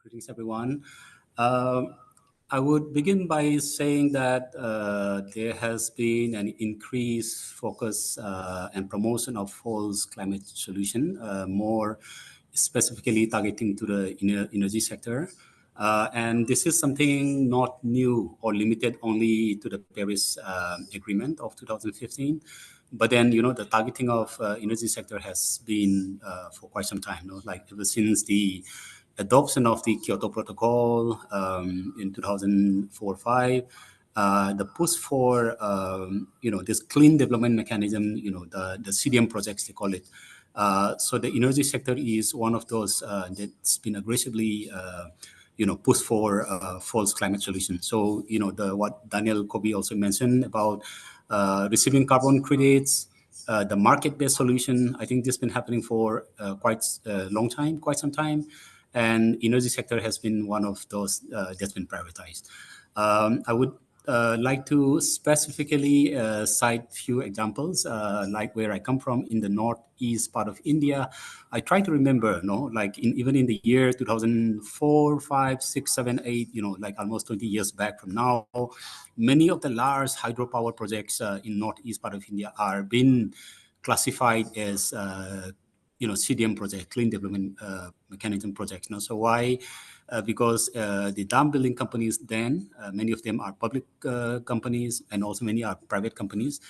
Greetings, everyone. I would begin by saying that there has been an increased focus and promotion of false climate solution, more specifically targeting to the energy sector. And this is something not new or limited only to the Paris Agreement of 2015. But then, the targeting of energy sector has been for quite some time, like ever since the adoption of the Kyoto Protocol in 2004-5, the push for this clean development mechanism, the CDM projects they call it. So the energy sector is one of those that's been aggressively pushed for false climate solutions. So what Daniel Kobe also mentioned about receiving carbon credits. The market-based solution, I think this has been happening for quite a long time, quite some time. And energy sector has been one of those that's been prioritized. I would like to specifically cite few examples, like where I come from in the northeast part of India. I try to remember, like even in the year 2004, 5, 6, 7, 8, like almost 20 years back from now, many of the large hydropower projects in northeast part of India are being classified as CDM project, clean development mechanism projects. So why? Because the dam building companies then, many of them are public companies and also many are private companies.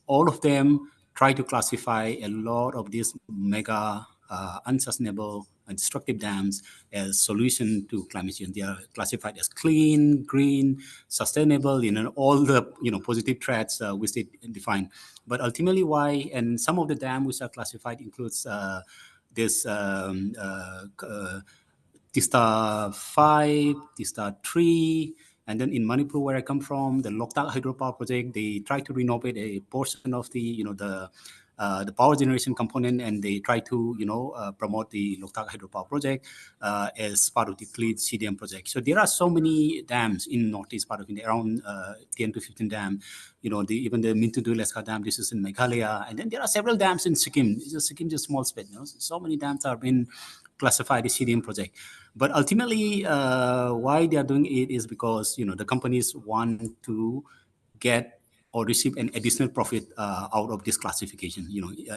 All of them try to classify a lot of these mega unsustainable and destructive dams as solution to climate change. They are classified as clean, green, sustainable, all the positive traits which they define. But ultimately, why? And some of the dams which are classified includes this Tista 5, Tista 3, and then in Manipur, where I come from, the Loktak hydropower project, they try to renovate a portion of the power generation component, and they try to promote the Loktak hydropower project as part of the clean CDM project. So there are so many dams in northeast part of India, around 10 to 15 dams. Even the Mintu-Duleska Dam, this is in Meghalaya, and then there are several dams in Sikkim. Sikkim is a small state. So many dams are being classified as CDM project. But ultimately, why they are doing it is because the companies want to get or receive an additional profit out of this classification.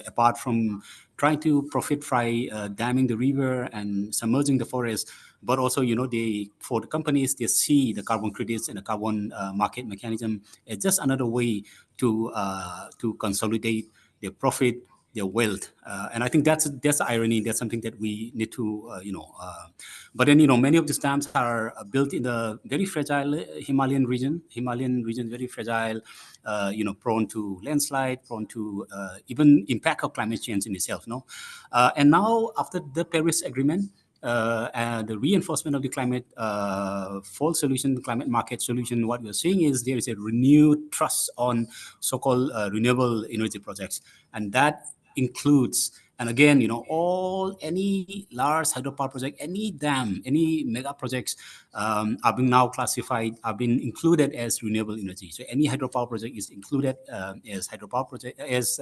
Apart from trying to profit by damming the river and submerging the forest, but also for the companies, they see the carbon credits and the carbon market mechanism as just another way to consolidate their profit, their wealth, and I think that's the irony. That's something that we need to but then many of these dams are built in the very fragile Himalayan region, very fragile, prone to landslide, prone to even impact of climate change in itself. And now after the Paris Agreement, and the reinforcement of the climate fall solution, climate market solution, what we're seeing is there is a renewed trust on so-called renewable energy projects, and that includes, and again, any large hydropower project, any dam, any mega projects are being now classified, are being included as renewable energy. So any hydropower project is included as hydropower project, as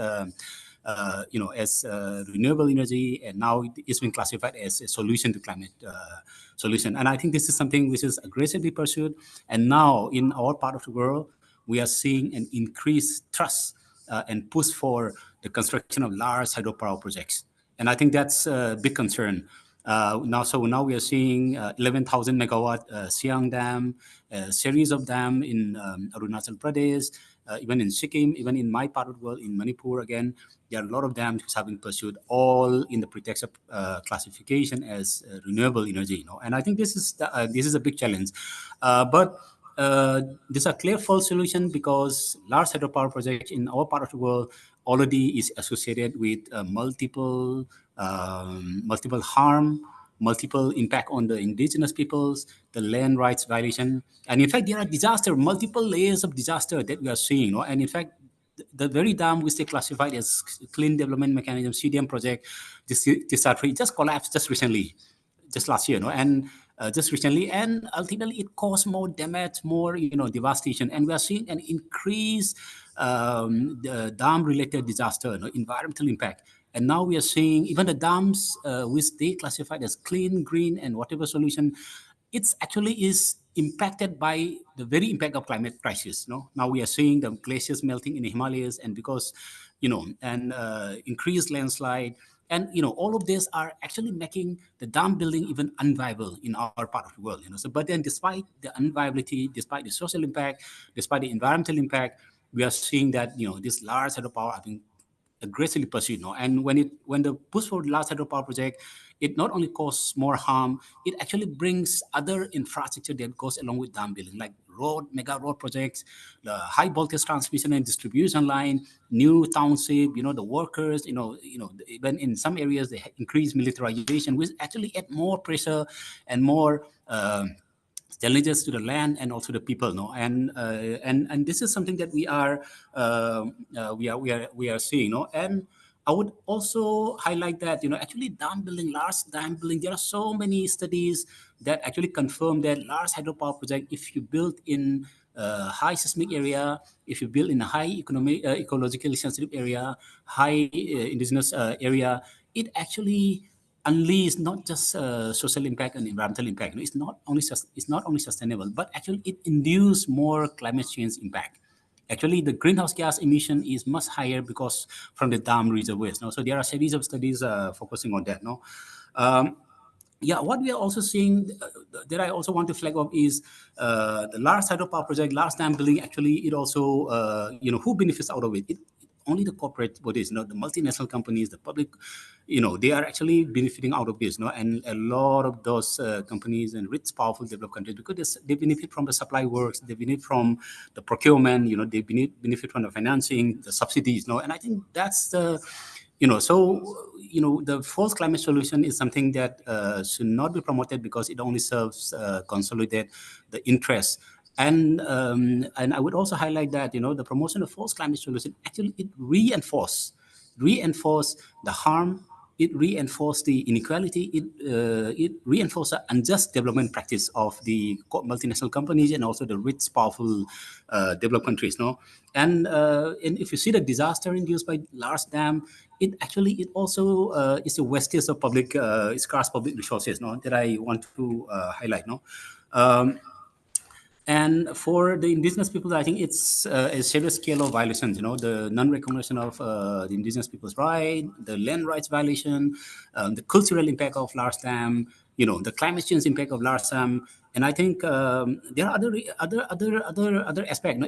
renewable energy, and now it's been classified as a solution to climate solution. And I think this is something which is aggressively pursued. And now in our part of the world, we are seeing an increased trust and push for the construction of large hydropower projects. And I think that's a big concern. Now we are seeing 11,000 megawatt Siang Dam, a series of dams in Arunachal Pradesh, even in Sikkim, even in my part of the world, in Manipur, again, there are a lot of dams which have been pursued, all in the pretext of classification as renewable energy. And I think this is a big challenge. But this is a clear false solution because large hydropower projects in our part of the world already is associated with multiple harm, multiple impact on the indigenous peoples, the land rights violation. And in fact, there are multiple layers of disaster that we are seeing. And in fact, the very dam which they classified as clean development mechanism, CDM project, this just collapsed just recently, just last year, and just recently, and ultimately it caused more damage, more devastation, and we are seeing an increased dam-related disaster, environmental impact. And now we are seeing even the dams, which they classified as clean, green, and whatever solution, it's actually is impacted by the very impact of climate crisis. No, now we are seeing the glaciers melting in the Himalayas, and because, and increased landslide, and all of this are actually making the dam building even unviable in our part of the world. So, but then despite the unviability, despite the social impact, despite the environmental impact, we are seeing that this large hydropower are being aggressively pursued. No? And when the push for the large hydropower project, it not only causes more harm, it actually brings other infrastructure that goes along with dam building, like mega road projects, the high voltage transmission and distribution line, new township, the workers, even in some areas they increase militarization, which actually add more pressure and more challenges to the land and also the people. No, and this is something that we are seeing. No, and I would also highlight that actually large dam building, there are so many studies that actually confirm that large hydropower project, if you build in high seismic area, if you build in a high ecologically sensitive area, high indigenous area, it actually unleash not just social impact and environmental impact. It's not only sustainable, but actually it induce more climate change impact. Actually, the greenhouse gas emission is much higher because from the dam reservoirs. No? So there are a series of studies focusing on that. No, yeah, what we are also seeing that I also want to flag up is the large hydropower project, large dam building. Actually, it also who benefits out of it? Only the corporate bodies, the multinational companies, the public, they are actually benefiting out of this, and a lot of those companies and rich, powerful, developed countries, because they benefit from the supply works, they benefit from the procurement, they benefit from the financing, the subsidies, and I think that's the, the false climate solution is something that should not be promoted because it only serves consolidate the interest. And I would also highlight that the promotion of false climate solution actually it reinforce the harm, it reinforce the inequality, it reinforce the unjust development practice of the multinational companies and also the rich, powerful developed countries. No, and if you see the disaster induced by large dam, it also is a wastage of public scarce public resources. No, that I want to highlight. No. And for the indigenous people, I think it's a serious scale of violations, the non-recognition of the indigenous people's right, the land rights violation, the cultural impact of large dam, the climate change impact of large dam. And I think there are other aspects.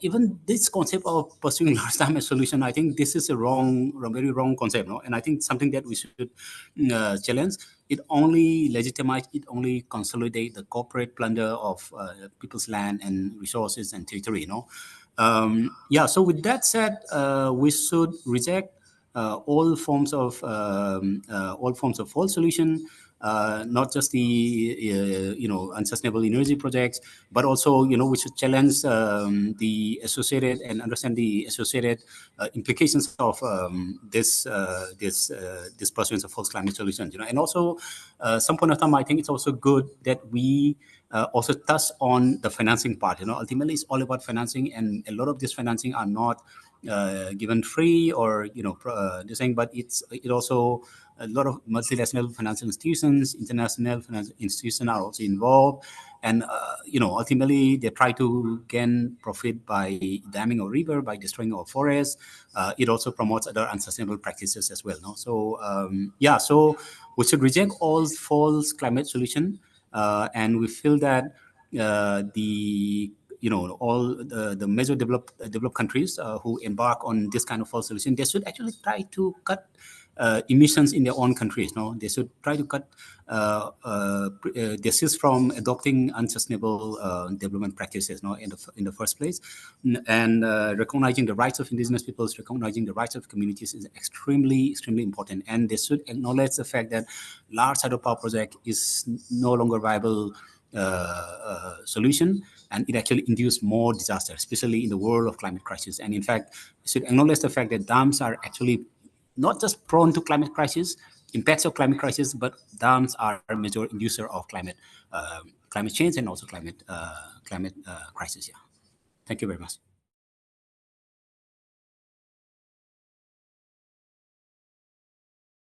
Even this concept of pursuing large dam as solution, I think this is a very wrong concept. And I think something that we should challenge. It only legitimizes, it only consolidates the corporate plunder of people's land and resources and territory. So with that said, we should reject all forms of false solution. Not just the unsustainable energy projects, but also we should challenge the associated and understand the associated implications of this pursuit of false climate solutions. And also some point of time, I think it's also good that we also touch on the financing part. Ultimately it's all about financing, and a lot of this financing are not given free or this thing, but it also a lot of multinational financial institutions, international financial institutions are also involved, and ultimately they try to gain profit by damming our river, by destroying our forests. It also promotes other unsustainable practices as well. So so we should reject all false climate solution, and we feel that all the major developed countries who embark on this kind of false solution, they should actually try to cut emissions in their own countries. They should try to cut desist from adopting unsustainable development practices. In the first place, and recognizing the rights of indigenous peoples, recognizing the rights of communities is extremely important. And they should acknowledge the fact that large hydropower project is no longer viable solution, and it actually induced more disaster, especially in the world of climate crisis. And in fact, we should acknowledge the fact that dams are actually not just prone to climate crisis, impacts of climate crisis, but dams are a major inducer of climate change and also climate crisis. Yeah. Thank you very much.